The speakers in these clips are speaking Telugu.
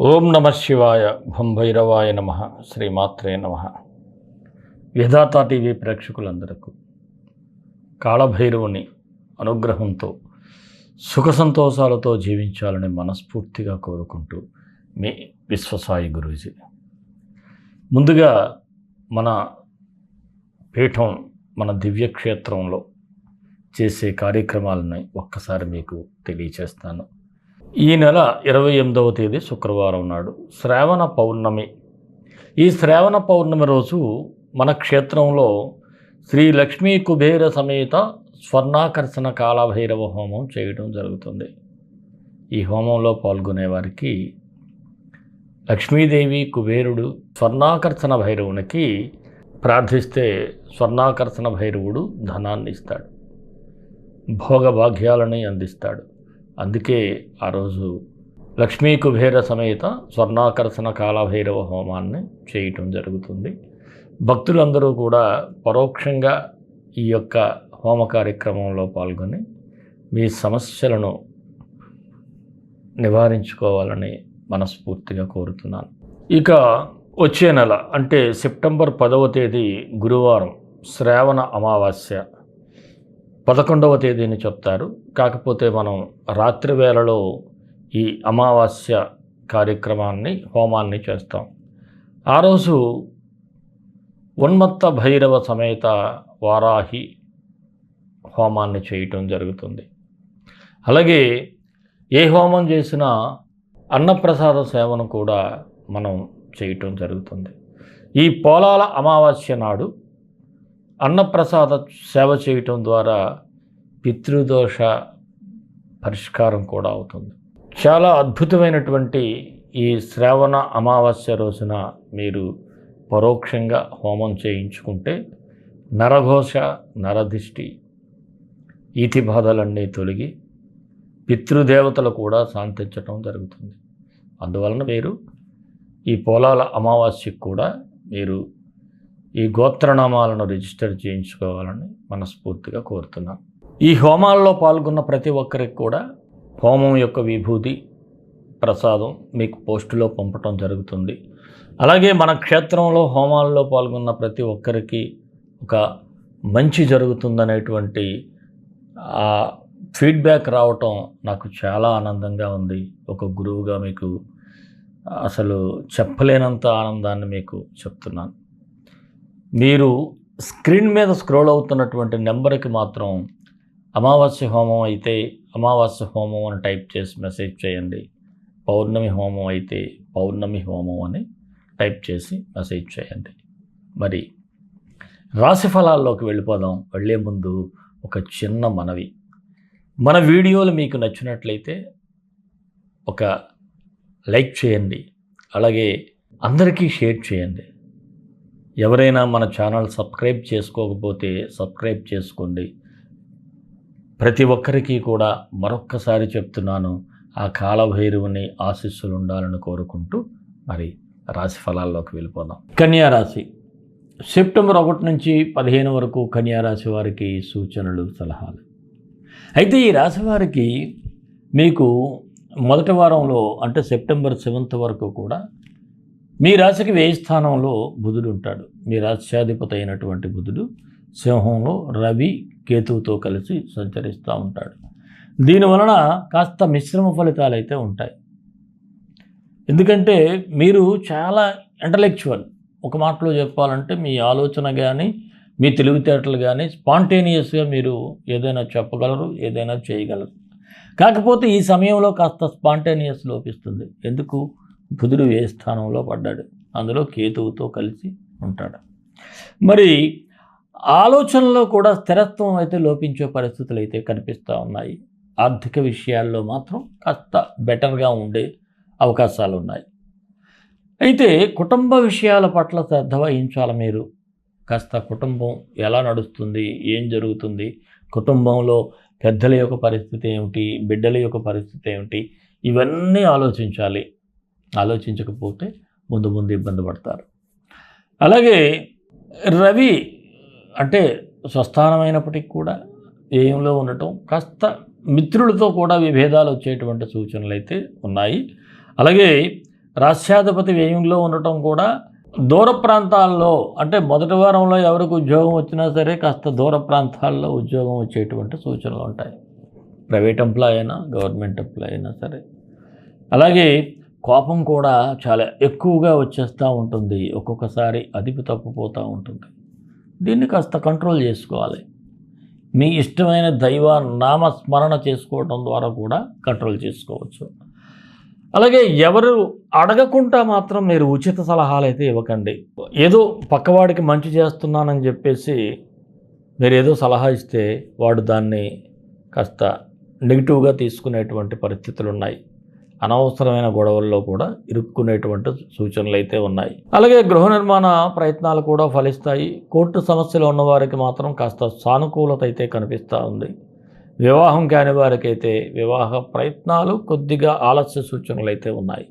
ఓం నమ శివాయ భం భైరవాయ నమ శ్రీమాత్రే నమ. విధాత టీవీ ప్రేక్షకులందరకు కాళభైరవుని అనుగ్రహంతో సుఖ సంతోషాలతో జీవించాలని మనస్ఫూర్తిగా కోరుకుంటూ మీ విశ్వసాయి గురూజీ. ముందుగా మన పీఠం మన దివ్యక్షేత్రంలో చేసే కార్యక్రమాలని ఒక్కసారి మీకు తెలియచేస్తాను. ఈ నెల 28వ తేదీ శుక్రవారం నాడు శ్రావణ పౌర్ణమి. ఈ శ్రావణ పౌర్ణమి రోజు మన క్షేత్రంలో శ్రీ లక్ష్మీ కుబేర సమేత స్వర్ణాకర్షణ కాళభైరవ హోమం చేయడం జరుగుతుంది. ఈ హోమంలో పాల్గొనే వారికి లక్ష్మీదేవి కుబేరుడు స్వర్ణాకర్షణ భైరవునికి ప్రార్థిస్తే స్వర్ణాకర్షణ భైరవుడు ధనాన్ని ఇస్తాడు, భోగభాగ్యాలని అందిస్తాడు. అందుకే ఆ రోజు లక్ష్మీ కుబేర సమేత స్వర్ణాకర్షణ కాళభైరవ హోమాన్ని చేయటం జరుగుతుంది. భక్తులందరూ కూడా పరోక్షంగా ఈ యొక్క హోమ కార్యక్రమంలో పాల్గొని మీ సమస్యలను నివారించుకోవాలని మనస్ఫూర్తిగా కోరుతున్నాను. ఇక వచ్చే నెల అంటే సెప్టెంబర్ 10వ తేదీ గురువారం శ్రావణ అమావాస్య. 11వ తేదీని చెప్తారు, కాకపోతే మనం రాత్రి వేళలో ఈ అమావాస్య కార్యక్రమాన్ని హోమాన్ని చేస్తాం. ఆ రోజు ఉన్మత్త భైరవ సమేత వారాహి హోమాన్ని చేయటం జరుగుతుంది. అలాగే ఏ హోమం చేసినా అన్నప్రసాద సేవను కూడా మనం చేయటం జరుగుతుంది. ఈ పోలాల అమావాస్య నాడు అన్నప్రసాద సేవ చేయటం ద్వారా పితృదోష పరిష్కారం కూడా అవుతుంది. చాలా అద్భుతమైనటువంటి ఈ శ్రావణ అమావాస్య రోజున మీరు పరోక్షంగా హోమం చేయించుకుంటే నరఘోష, నరదిష్టి, ఈతి బాధలన్నీ తొలగి పితృదేవతలు కూడా శాంతించటం జరుగుతుంది. అందువలన మీరు ఈ పోలాల అమావాస్యకు కూడా మీరు ఈ గోత్రనామాలను రిజిస్టర్ చేయించుకోవాలని మనస్ఫూర్తిగా కోరుతున్నాను. ఈ హోమాల్లో పాల్గొన్న ప్రతి ఒక్కరికి కూడా హోమం యొక్క విభూతి ప్రసాదం మీకు పోస్టులో పంపటం జరుగుతుంది. అలాగే మన క్షేత్రంలో హోమాల్లో పాల్గొన్న ప్రతి ఒక్కరికి ఒక మంచి జరుగుతుందనేటువంటి ఫీడ్బ్యాక్ రావటం నాకు చాలా ఆనందంగా ఉంది. ఒక గురువుగా మీకు అసలు చెప్పలేనంత ఆనందాన్ని మీకు చెప్తున్నాను. మీరు స్క్రీన్ మీద స్క్రోల్ అవుతున్నటువంటి నెంబర్కి మాత్రం అమావాస్య హోమం అయితే అమావాస్య హోమం అని టైప్ చేసి మెసేజ్ చేయండి. పౌర్ణమి హోమం అయితే పౌర్ణమి హోమం అని టైప్ చేసి మెసేజ్ చేయండి. మరి రాశి ఫలాల్లోకి వెళ్ళిపోదాం. వెళ్ళే ముందు ఒక చిన్న మనవి. మన వీడియోలు మీకు నచ్చినట్లయితే ఒక లైక్ చేయండి, అలాగే అందరికీ షేర్ చేయండి. ఎవరైనా మన ఛానల్ సబ్స్క్రైబ్ చేసుకోకపోతే సబ్స్క్రైబ్ చేసుకోండి. ప్రతి ఒక్కరికి కూడా మరొక్కసారి చెప్తున్నాను, ఆ కాళభైరవుని ఆశీస్సులు ఉండాలని కోరుకుంటూ మరి రాశి ఫలాల్లోకి వెళ్ళిపోదాం. కన్యారాశి సెప్టెంబర్ 1 నుంచి 15 వరకు కన్యారాశి వారికి సూచనలు, సలహాలు. అయితే ఈ రాశి వారికి మీకు మొదటి వారంలో అంటే సెప్టెంబర్ 7th వరకు కూడా మీ రాశికి వ్యయ స్థానంలో బుధుడు ఉంటాడు. మీ రాశ్యాధిపతి అయినటువంటి బుధుడు సింహంలో రవి కేతువుతో కలిసి సంచరిస్తూ ఉంటాడు. దీనివలన కాస్త మిశ్రమ ఫలితాలు అయితే ఉంటాయి. ఎందుకంటే మీరు చాలా ఇంటలెక్చువల్, ఒక మాటలో చెప్పాలంటే మీ ఆలోచన కానీ మీ తెలివితేటలు కానీ స్పాంటేనియస్గా మీరు ఏదైనా చెప్పగలరు, ఏదైనా చేయగలరు. కాకపోతే ఈ సమయంలో కాస్త స్పాంటేనియస్ లోపిస్తుంది. ఎందుకు? బుధుడు ఏ స్థానంలో పడ్డాడు, అందులో కేతువుతో కలిసి ఉంటాడు. మరి ఆలోచనలో కూడా స్థిరత్వం అయితే లోపించే పరిస్థితులు అయితే కనిపిస్తూ ఉన్నాయి. ఆర్థిక విషయాల్లో మాత్రం కాస్త బెటర్గా ఉండే అవకాశాలు ఉన్నాయి. అయితే కుటుంబ విషయాల పట్ల శ్రద్ధ వహించాలి. మీరు కాస్త కుటుంబం ఎలా నడుస్తుంది, ఏం జరుగుతుంది, కుటుంబంలో పెద్దల యొక్క పరిస్థితి ఏమిటి, బిడ్డల యొక్క పరిస్థితి ఏమిటి, ఇవన్నీ ఆలోచించాలి. ఆలోచించకపోతే ముందు ఇబ్బంది పడతారు. అలాగే రవి అంటే స్వస్థానమైనప్పటికీ కూడా వ్యయంలో ఉండటం, కాస్త మిత్రులతో కూడా విభేదాలు వచ్చేటువంటి సూచనలు అయితే ఉన్నాయి. అలాగే రాష్ట్రాధిపతి వ్యయంలో ఉండటం కూడా దూర ప్రాంతాల్లో, అంటే మొదటి వారంలో ఎవరికి ఉద్యోగం వచ్చినా సరే కాస్త దూర ప్రాంతాల్లో ఉద్యోగం వచ్చేటువంటి సూచనలు ఉంటాయి. ప్రైవేట్ ఎంప్లాయ్ అయినా గవర్నమెంట్ ఎంప్లాయ్ అయినా సరే. అలాగే కోపం కూడా చాలా ఎక్కువగా వచ్చేస్తూ ఉంటుంది, ఒక్కొక్కసారి అదుపు తప్పిపోతూ ఉంటుంది. దీన్ని కాస్త కంట్రోల్ చేసుకోవాలి. మీ ఇష్టమైన దైవ నామస్మరణ చేసుకోవడం ద్వారా కూడా కంట్రోల్ చేసుకోవచ్చు. అలాగే ఎవరు అడగకుండా మాత్రం మీరు ఉచిత సలహాలు అయితే ఇవ్వకండి. ఏదో పక్కవాడికి మంచి చేస్తున్నానని చెప్పేసి మీరు ఏదో సలహా ఇస్తే వాడు దాన్ని కాస్త నెగిటివ్గా తీసుకునేటువంటి పరిస్థితులు ఉన్నాయి. అనవసరమైన గొడవల్లో కూడా ఇరుక్కునేటువంటి సూచనలు అయితే ఉన్నాయి. అలాగే గృహ నిర్మాణ ప్రయత్నాలు కూడా ఫలిస్తాయి. కోర్టు సమస్యలు ఉన్నవారికి మాత్రం కాస్త సానుకూలత అయితే కనిపిస్తూ ఉంది. వివాహం కాని వారికైతే వివాహ ప్రయత్నాలు కొద్దిగా ఆలస్య సూచనలు అయితే ఉన్నాయి.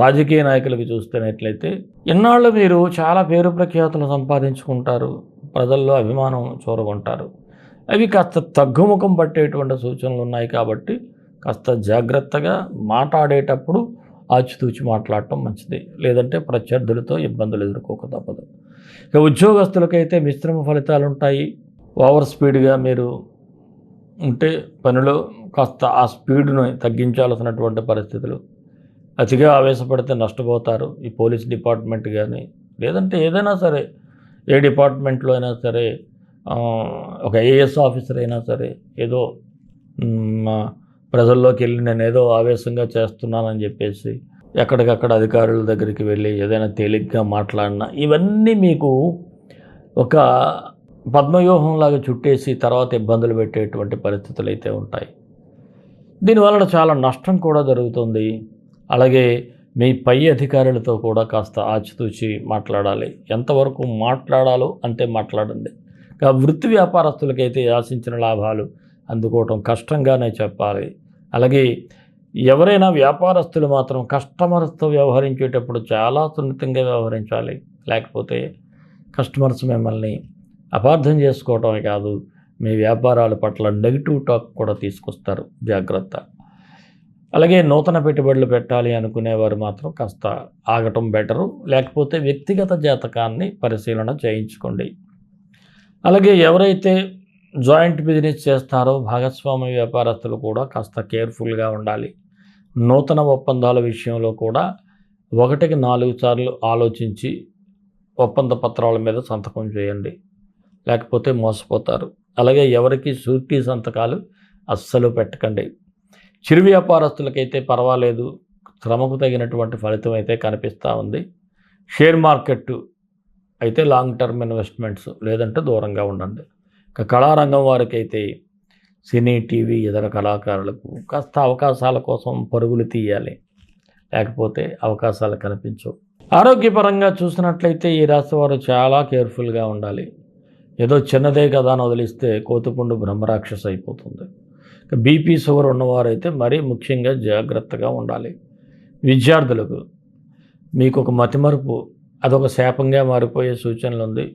రాజకీయ నాయకులకు చూస్తున్నట్లయితే ఇన్నాళ్ళు మీరు చాలా పేరు ప్రఖ్యాతులు సంపాదించుకుంటారు, ప్రజల్లో అభిమానం చూరగొంటారు. అవి కాస్త తగ్గుముఖం పట్టేటువంటి సూచనలు ఉన్నాయి. కాబట్టి కాస్త జాగ్రత్తగా మాట్లాడేటప్పుడు ఆచితూచి మాట్లాడటం మంచిది, లేదంటే ప్రత్యర్థులతో ఇబ్బందులు ఎదుర్కోక తప్పదు. ఇక ఉద్యోగస్తులకైతే మిశ్రమ ఫలితాలు ఉంటాయి. ఓవర్ స్పీడ్గా మీరు ఉంటే పనిలో కాస్త ఆ స్పీడ్ను తగ్గించాల్సినటువంటి పరిస్థితులు, అతిగా ఆవేశపడితే నష్టపోతారు. ఈ పోలీస్ డిపార్ట్మెంట్ కానీ లేదంటే ఏదైనా సరే, ఏ డిపార్ట్మెంట్లో అయినా సరే, ఒక ఐఏఎస్ ఆఫీసర్ అయినా సరే ఏదో ప్రజల్లోకి వెళ్ళి నేను ఏదో ఆవేశంగా చేస్తున్నానని చెప్పేసి ఎక్కడికక్కడ అధికారుల దగ్గరికి వెళ్ళి ఏదైనా తేలిగ్గా మాట్లాడినా ఇవన్నీ మీకు ఒక పద్మవ్యూహంలాగా చుట్టేసి తర్వాత ఇబ్బందులు పెట్టేటువంటి పరిస్థితులు అయితే ఉంటాయి. దీనివలన చాలా నష్టం కూడా జరుగుతుంది. అలాగే మీ పై అధికారులతో కూడా కాస్త ఆచితూచి మాట్లాడాలి. ఎంతవరకు మాట్లాడాలో అంతే మాట్లాడండి. వృత్తి వ్యాపారస్తులకైతే ఆశించిన లాభాలు అందుకోవటం కష్టంగానే చెప్పాలి. అలాగే ఎవరైనా వ్యాపారస్తులు మాత్రం కస్టమర్స్తో వ్యవహరించేటప్పుడు చాలా సున్నితంగా వ్యవహరించాలి. లేకపోతే కస్టమర్స్ మిమ్మల్ని అపార్థం చేసుకోవటమే కాదు, మీ వ్యాపారాల పట్ల నెగిటివ్ టాక్ కూడా తీసుకొస్తారు. జాగ్రత్త. అలాగే నూతన పెట్టుబడులు పెట్టాలి అనుకునేవారు మాత్రం కాస్త ఆగటం బెటరు, లేకపోతే వ్యక్తిగత జాతకాన్ని పరిశీలన చేయించుకోండి. అలాగే ఎవరైతే జాయింట్ బిజినెస్ చేస్తారో భాగస్వామ్య వ్యాపారస్తులు కూడా కాస్త కేర్ఫుల్గా ఉండాలి. నూతన ఒప్పందాల విషయంలో కూడా 1కి 4 సార్లు ఆలోచించి ఒప్పంద పత్రాల మీద సంతకం చేయండి, లేకపోతే మోసపోతారు. అలాగే ఎవరికి షూరిటీ సంతకాలు అస్సలు పెట్టకండి. చిరు వ్యాపారస్తులకైతే పర్వాలేదు, శ్రమకు తగినటువంటి ఫలితం అయితే కనిపిస్తూ ఉంది. షేర్ మార్కెట్ అయితే లాంగ్ టర్మ్ ఇన్వెస్ట్మెంట్స్, లేదంటే దూరంగా ఉండండి. కళారంగం వారికైతే సినీ, టీవీ, ఇతర కళాకారులకు కాస్త అవకాశాల కోసం పరుగులు తీయాలి, లేకపోతే అవకాశాలు కనిపించవు. ఆరోగ్యపరంగా చూసినట్లయితే ఈ రాశి వారు చాలా కేర్ఫుల్గా ఉండాలి. ఏదో చిన్నదే కదా అని వదిలిస్తే కోతిపుండు బ్రహ్మరాక్షస అయిపోతుంది. బీపీ, షుగర్ ఉన్నవారైతే మరీ ముఖ్యంగా జాగ్రత్తగా ఉండాలి. విద్యార్థులకు మీకు ఒక మతిమరుపు, అదొక శాపంగా మారిపోయే సూచనలు ఉంది.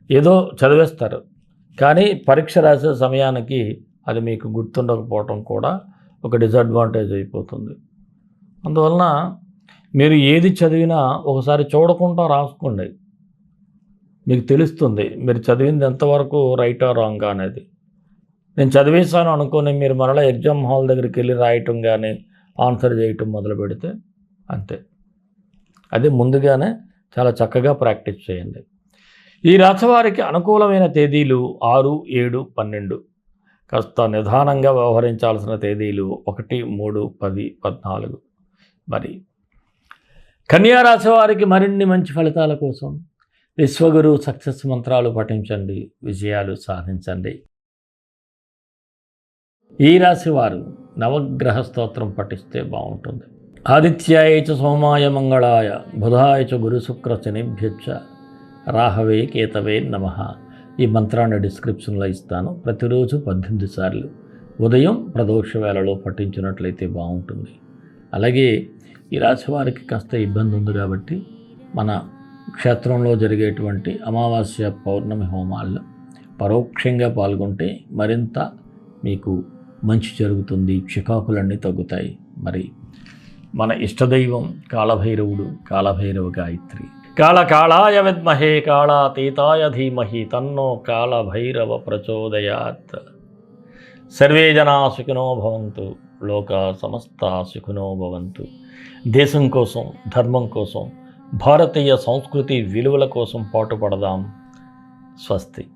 ఏదో చదివేస్తారు, కానీ పరీక్ష రాసే సమయానికి అది మీకు గుర్తుండకపోవటం కూడా ఒక డిసడ్వాంటేజ్ అయిపోతుంది. అందువలన మీరు ఏది చదివినా ఒకసారి చూడకుండా రాసుకోండి. మీకు తెలుస్తుంది మీరు చదివింది ఎంతవరకు రైటా రాంగా అనేది. నేను చదివేశాను అనుకుని మీరు మరలా ఎగ్జామ్ హాల్ దగ్గరికి వెళ్ళి రాయటం కానీ ఆన్సర్ చేయటం మొదలు పెడితే అంతే. అది ముందుగానే చాలా చక్కగా ప్రాక్టీస్ చేయండి. ఈ రాశివారికి అనుకూలమైన తేదీలు 6, 7, 12. కాస్త నిదానంగా వ్యవహరించాల్సిన తేదీలు 1, 3, 10, 14. మరి కన్యా రాశి వారికి మరిన్ని మంచి ఫలితాల కోసం విశ్వగురు సక్సెస్ మంత్రాలు పఠించండి, విజయాలు సాధించండి. ఈ రాశి వారు నవగ్రహ స్తోత్రం పఠిస్తే బాగుంటుంది. ఆదిత్యాయ చ సోమాయ మంగళాయ బుధాయ చ గురు శుక్ర శనిభ్యచ్చ రాహవే కేతవే నమః. ఈ మంత్రాన్ని డిస్క్రిప్షన్లో ఇస్తాను. ప్రతిరోజు 18 సార్లు ఉదయం ప్రదోష వేళలో పఠించినట్లయితే బాగుంటుంది. అలాగే ఈ రాశి వారికి కాస్త ఇబ్బంది ఉంది కాబట్టి మన క్షేత్రంలో జరిగేటువంటి అమావాస్య, పౌర్ణమి హోమాల్లో పరోక్షంగా పాల్గొంటే మరింత మీకు మంచి జరుగుతుంది, చికాకులన్నీ తగ్గుతాయి. మరి మన ఇష్టదైవం కాళభైరవుడు, కాళభైరవ గాయత్రి. కాళకాళాయ విద్మహే కాళాతీతాయ ధీమహి తన్నో కాళభైరవ ప్రచోదయాత్. సర్వే జనా సుఖినో భవంతు, లోకా సమస్తా సుఖినో భవంతు. దేశం కోసం, ధర్మం కోసం, భారతీయ సంస్కృతి విలువల కోసం పాటుపడదాం. స్వస్తి.